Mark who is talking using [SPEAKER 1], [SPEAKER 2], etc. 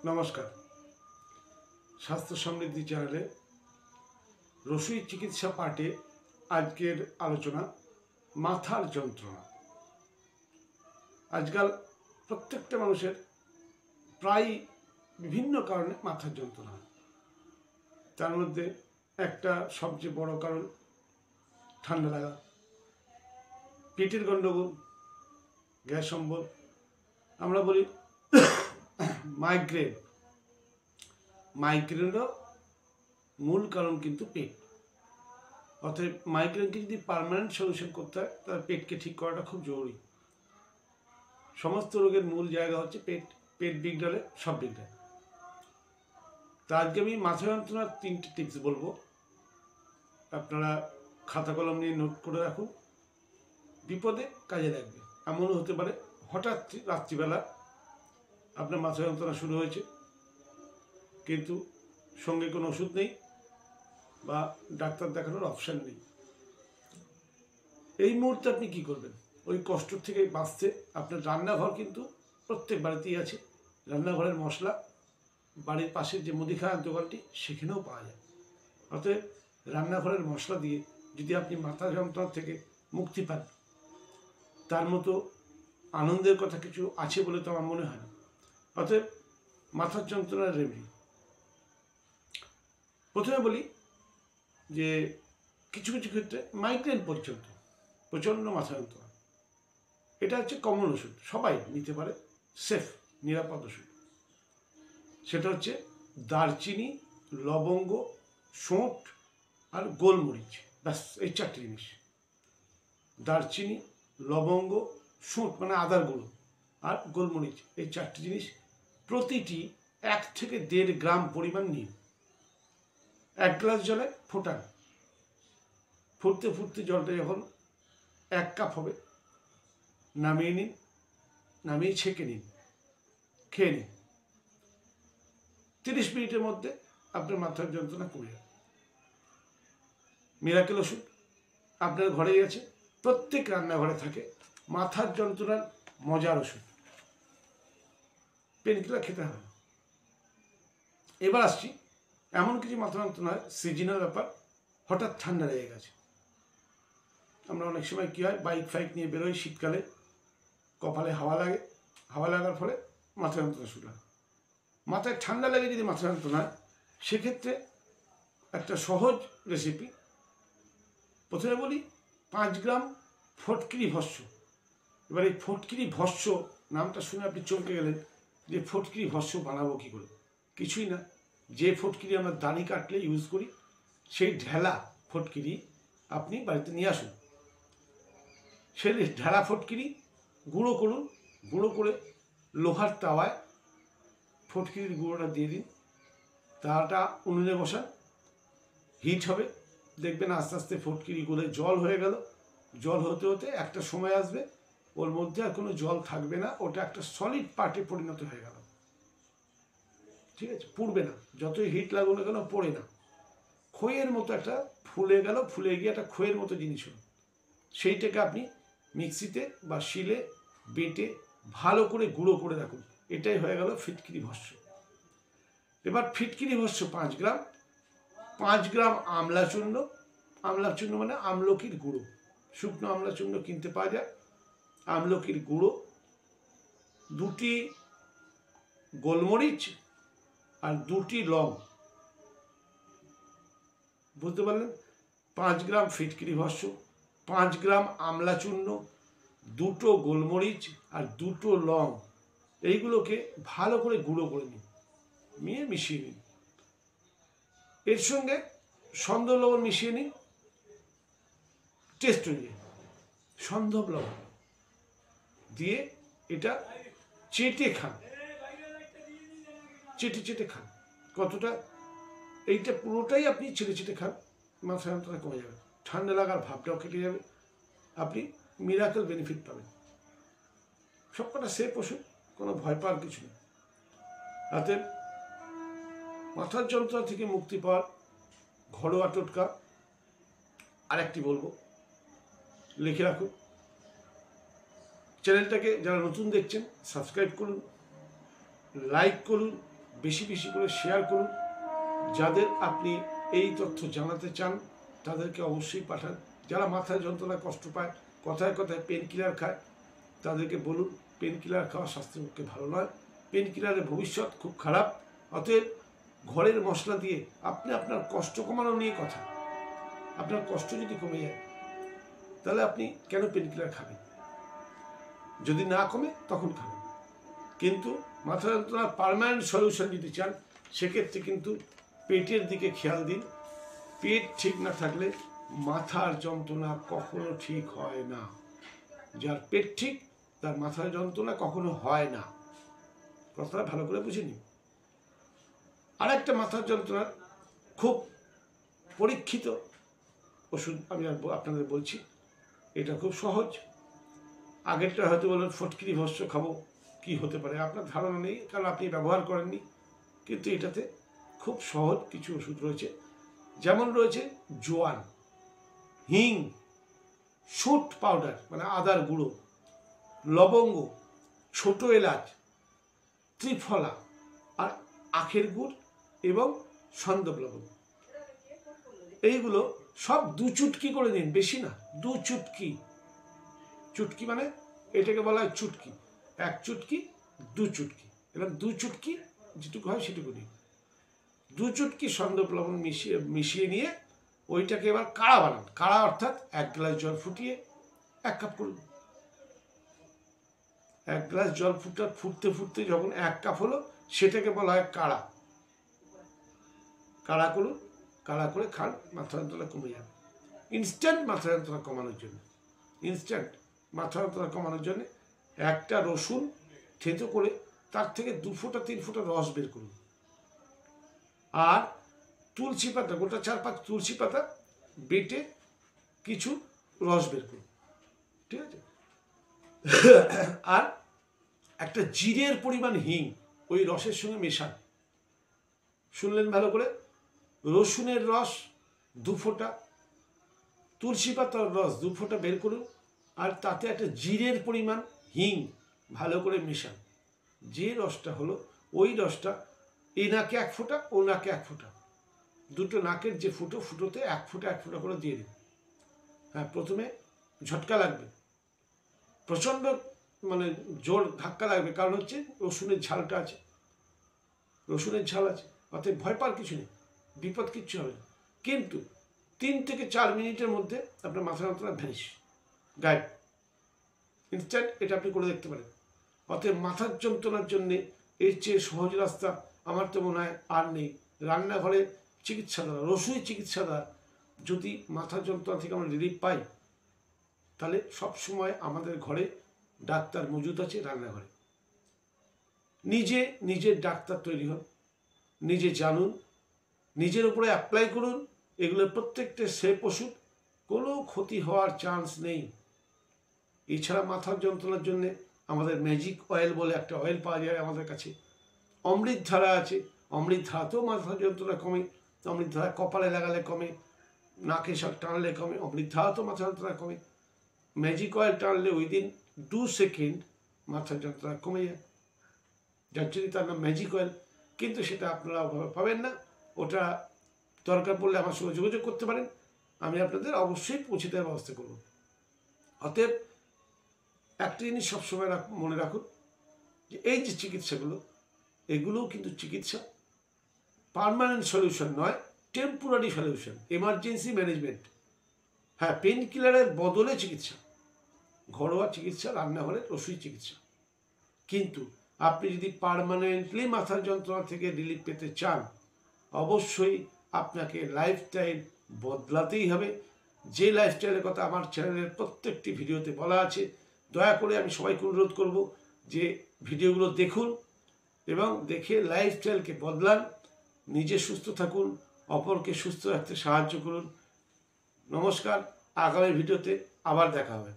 [SPEAKER 1] নমস্কার। স্বাস্থ্য সমৃদ্ধি চ্যানেলে রসুই চিকিৎসা পাঠে আজকের আলোচনা মাথার যন্ত্রণা। আজকাল প্রত্যেকটা মানুষের প্রায় বিভিন্ন কারণে মাথার যন্ত্রণা, তার মধ্যে একটা সবচেয়ে বড় কারণ ঠান্ডা লাগা, পেটের গণ্ডগোল, গ্যাস অম্বল, আমরা বলি মাইগ্রেনেরও মূল কারণ কিন্তু পেট। অতএব মাইগ্রেনকে যদি পার্মানেন্ট সলিউশন করতে হয় তাহলে পেটকে ঠিক করাটা খুব জরুরি। সমস্ত রোগের মূল জায়গা হচ্ছে পেট। পেট বিগড়ালে সব বিগড়ায়। তা আজকে আমি মাথা যন্ত্রণার 3টে টিপস বলবো, আপনারা খাতা কলম নিয়ে নোট করে রাখুন, বিপদে কাজে লাগবে। এমনও হতে পারে হঠাৎ রাত্রিবেলা আপনার মাথা যন্ত্রণা শুরু হয়েছে, কিন্তু সঙ্গে কোনো ওষুধ নেই বা ডাক্তার দেখানোর অপশান নেই। এই মুহূর্তে আপনি কি করবেন? ওই কষ্ট থেকে বাঁচতে আপনার রান্নাঘর কিন্তু প্রত্যেক বাড়িতেই আছে। রান্নাঘরের মশলা বাড়ির পাশের যে মুদিখানার দোকানটি সেখানেও পাওয়া যায়। অতএব রান্নাঘরের মশলা দিয়ে যদি আপনি মাথা যন্ত্রণা থেকে মুক্তি পান, তার মতো আনন্দের কথা কিছু আছে বলে তো আমার মনে হয় না। অতএব মাথার যন্ত্রণার রেমেডি প্রথমে বলি যে কিছু কিছু ক্ষেত্রে মাইগ্রেন পর্যন্ত প্রচণ্ড মাথা যন্ত্রণা, এটা হচ্ছে কমন ওষুধ, সবাই নিতে পারে, সেফ নিরাপদ ওষুধ। সেটা হচ্ছে দারচিনি, লবঙ্গ, শোঁঠ আর গোলমরিচ। ব্যাস এই 4টে জিনিস। দারচিনি, লবঙ্গ, শোঁঠ মানে আদার গুঁড়ো, আর গোলমরিচ, এই 4টে জিনিস প্রতিটি 1 থেকে 1.5 গ্রাম পরিমাণ নিন। 1 গ্লাস জলে ফোটান। ফুটতে ফুটতে জলটা যখন 1 কাপ হবে নামিয়ে নিন, নামিয়ে ছেঁকে নিন, খেয়ে নিন। 30 মিনিটের মধ্যে আপনার মাথার যন্ত্রণা কমে যাবে। মিরাকেল ওষুধ আপনার ঘরেই আছে, প্রত্যেক রান্নাঘরে থাকে মাথার যন্ত্রণার মজার ওষুধ। পেনকিলার খেতে হবে। এবার আসছি এমন কিছু মাথা যন্ত্রণা সিজনাল ব্যাপার, হঠাৎ ঠান্ডা লেগে গেছে। আমরা অনেক সময় কী হয়, বাইক ফাইক নিয়ে বেরোই শীতকালে, কপালে হাওয়া লাগে, হাওয়া লাগার ফলে মাথা যন্ত্রণা শুরু হয়। মাথায় ঠান্ডা লেগে যদি মাথা যন্ত্রণা হয়, সেক্ষেত্রে একটা সহজ রেসিপি প্রথমে বলি। 5 গ্রাম ফটকিরি ভস্য। এবার এই ফটকিরি ভস্য নামটা শুনে আপনি চমকে গেলেন যে ফটকিরি ভস্য বানাবো কী করে? কিছুই না, যে ফটকিরি আমরা দাড়ি কাটলে ইউজ করি সেই ঢেলা ফটকিরি আপনি বাড়িতে নিয়ে আসুন। সেই ঢেলা ফটকিরি গুঁড়ো করুন। গুঁড়ো করে লোহার তাওয়ায় ফটকিরির গুঁড়োটা দিয়ে দিন। তাওয়াটা উনুনে বসান, হিট হবে, দেখবেন আস্তে আস্তে ফটকিরি গলে জল হয়ে গেল। জল হতে হতে একটা সময় আসবে ওর মধ্যে আর কোনো জল থাকবে না, ওটা একটা সলিড পার্টে পরিণত হয়ে গেল। ঠিক আছে, পুড়বে না, যতই হিট লাগুক না কেন পড়ে না। খইয়ের মতো একটা ফুলে গেল, ফুলে গিয়ে একটা খইয়ের মতো জিনিস হলো। সেইটাকে আপনি মিক্সিতে বা শিলে বেটে ভালো করে গুঁড়ো করে রাখুন। এটাই হয়ে গেল ফিটকিরি ভস্য। এবার ফিটকিরি ভস্য 5 গ্রাম। 5 গ্রাম আমলা চূর্ণ। আমলা চূর্ণ মানে আমলকির গুঁড়ো, শুকনো আমলা চূর্ণ কিনতে পাওয়া যায়। আমলকির গুঁড়ো, 2টি গোলমরিচ আর 2টি লং। বুঝতে পারলেন? 5 গ্রাম ফিটকিরি ভস্য, 5 গ্রাম আমলা চূর্ণ, 2টো গোলমরিচ আর 2টো লং, এইগুলোকে ভালো করে গুঁড়ো করে নিন, নিয়ে মিশিয়ে নিন। এর সঙ্গে সন্ধব লবণ মিশিয়ে নিন, টেস্ট অনুযায়ী সন্ধব লবণ দিয়ে এটা চেটে খান, চেটে চেটে খান। কতটা? এইটা পুরোটাই আপনি চেটে চেটে খান, মাথা যন্ত্রণা কমে যাবে, ঠান্ডা লাগার ভাবটাও কেটে যাবে, আপনি মিরাকেল বেনিফিট পাবেন। সবকটা সেফ ওষুধ, কোনো ভয় পাওয়ার কিছু নেই। অতএব মাথার যন্ত্রণা থেকে মুক্তি পাওয়ার ঘরোয়া টোটকা আরেকটি বলবো, লিখে রাখুন। চ্যানেলটাকে যারা নতুন দেখছেন সাবস্ক্রাইব করুন, লাইক করুন, বেশি বেশি করে শেয়ার করুন। যাদের আপনি এই তথ্য জানাতে চান তাদেরকে অবশ্যই পাঠান। যারা মাথায় যন্ত্রণা কষ্ট পায়, কথায় কথায় পেন কিলার খায়, তাদেরকে বলুন পেন কিলার খাওয়া স্বাস্থ্যের পক্ষে ভালো নয়, পেন কিলারের ভবিষ্যৎ খুব খারাপ। অতএব ঘরের মশলা দিয়ে আপনি আপনার কষ্ট কমানো নিয়ে কথা। আপনার কষ্ট যদি কমে যায় তাহলে আপনি কেন পেন কিলার খাবেন? যদি না কমে তখন খাবেন। কিন্তু মাথা যন্ত্রণার পার্মানেন্ট সলিউশন যদি চান সেক্ষেত্রে কিন্তু পেটের দিকে খেয়াল দিন। পেট ঠিক না থাকলে মাথার যন্ত্রণা কখনো ঠিক হয় না। যার পেট ঠিক তার মাথার যন্ত্রণা কখনো হয় না। কথাটা ভালো করে বুঝে নিন। আর একটা মাথার যন্ত্রণার খুব পরীক্ষিত ওষুধ আমি আপনাদের বলছি। এটা খুব সহজ। আগেরটা হয়তো বলেন ফটকিরি ভস্য খাবো, কি হতে পারে আপনার ধারণা নেই, কারণ আপনি ব্যবহার করেননি। কিন্তু এটাতে খুব সহজ কিছু ওষুধ রয়েছে। যেমন রয়েছে জোয়ান, হিং, শুট পাউডার মানে আদার গুঁড়ো, লবঙ্গ, ছোট এলাচ, ত্রিফলা আর আখের গুড় এবং সন্দব লবঙ্গ। এইগুলো সব 2 চুটকি করে নিন, বেশি না, 2 চুটকি। চুটকি মানে এটাকে বলা হয় চুটকি। 1 চুটকি, 2 চুটকি, এবার 2 চুটকি যেটুকু হয় সেটুকু নিন। 2 চুটকি সন্দব লবণ মিশিয়ে নিয়ে ওইটাকে এবার কাড়া বানান। কাড়া অর্থাৎ 1 গ্লাস জল ফুটিয়ে 1 কাপ করুন। 1 গ্লাস জল ফুটতে ফুটতে যখন 1 কাপ হলো সেটাকে বলা হয় কাড়া। কাড়া করুন, কাড়া করে খান, মাথা যন্ত্রণা কমে যাবে। ইনস্ট্যান্ট মাথা যন্ত্রণা কমানোর জন্য, ইনস্ট্যান্ট মাথা যন্ত্রণা কমানোর জন্য একটা রসুন থেতো করে তার থেকে 2 ফোঁটা 3 ফোঁটা রস বের করুন। আর তুলসী পাতা, গোটা 4-5 তুলসী পাতা বেটে কিছু রস বের করুন, ঠিক আছে? আর একটা জিরের পরিমাণ হিং ওই রসের সঙ্গে মেশান। শুনলেন ভালো করে? রসুনের রস 2 ফোঁটা, তুলসী পাতার রস 2 ফোঁটা বের করুন, আর তাতে একটা জিরের পরিমাণ হিং ভালো করে মেশান। যে রসটা হলো ওই রসটা এই নাকে 1 ফোঁটা, ও নাকে 1 ফোঁটা, দুটো নাকের যে ফুটোতে 1 ফোঁটা 1 ফোঁটা করে দিয়ে দিন। হ্যাঁ, প্রথমে ঝটকা লাগবে, প্রচণ্ড মানে জোর ধাক্কা লাগবে, কারণ হচ্ছে রসুনের ঝালটা আছে, রসুনের ঝাল আছে। অতএব ভয় পাওয়ার কিছু নেই, বিপদ কিচ্ছু হবে না। কিন্তু 3 থেকে 4 মিনিটের মধ্যে আপনার মাথা যন্ত্রণা ভ্যানিশ, গায়েব, ইনস্ট্যান্ট। এটা আপনি করে দেখতে পারেন। অতএব মাথার যন্ত্রণার জন্যে এর চেয়ে সহজ রাস্তা আমার তো মনে হয় আর নেই। রান্নাঘরে চিকিৎসা দ্বারা, রসুই চিকিৎসা দ্বারা যদি মাথার যন্ত্রণা থেকে আমরা রিলিফ পাই, তাহলে সবসময় আমাদের ঘরে ডাক্তার মজুদ আছে রান্নাঘরে। নিজে নিজের ডাক্তার তৈরি হন, নিজে জানুন, নিজের উপরে অ্যাপ্লাই করুন। এগুলোর প্রত্যেকটা সেফ ওষুধ, কোনো ক্ষতি হওয়ার চান্স নেই। এছাড়া মাথার যন্ত্রণার জন্য আমাদের ম্যাজিক অয়েল বলে একটা অয়েল পাওয়া যায় আমাদের কাছে। অমৃতধারা আছে, অমৃতধারাতেও মাথার যন্ত্রণা কমে। অমৃতধারা কপালে লাগালে কমে, নাকে সব টানলে কমে, অমৃতধারাতেও মাথা যন্ত্রণা কমে। ম্যাজিক অয়েল টানলে উইদিন 2 সেকেন্ড মাথার যন্ত্রণা কমে যায়, যার জন্য তার নাম ম্যাজিক অয়েল। কিন্তু সেটা আপনারা পাবেন না। ওটা দরকার পড়লে আমার সঙ্গে যোগাযোগ করতে পারেন, আমি আপনাদের অবশ্যই পৌঁছে দেওয়ার ব্যবস্থা করব। অতএব একটা জিনিস সবসময় মনে রাখুন যে এই যে চিকিৎসাগুলো, এগুলোও কিন্তু চিকিৎসা, পার্মানেন্ট সলিউশন নয়, টেম্পোরারি সলিউশন, এমার্জেন্সি ম্যানেজমেন্ট। হ্যাঁ, পেন কিলারের বদলে চিকিৎসা, ঘরোয়া চিকিৎসা, রান্নাঘরের রসুই চিকিৎসা। কিন্তু আপনি যদি পার্মানেন্টলি মাথার যন্ত্রণা থেকে রিলিফ পেতে চান, অবশ্যই আপনাকে লাইফস্টাইল বদলাতেই হবে। যে লাইফস্টাইলের কথা আমার চ্যানেলের প্রত্যেকটি ভিডিওতে বলা আছে। দয়া করে আমি সবাইকে অনুরোধ করব যে ভিডিওগুলো দেখুন এবং দেখে লাইফস্টাইলকে বদলান। নিজে সুস্থ থাকুন, অপরকে সুস্থ রাখতে সাহায্য করুন। নমস্কার, আগামী ভিডিওতে আবার দেখা হবে।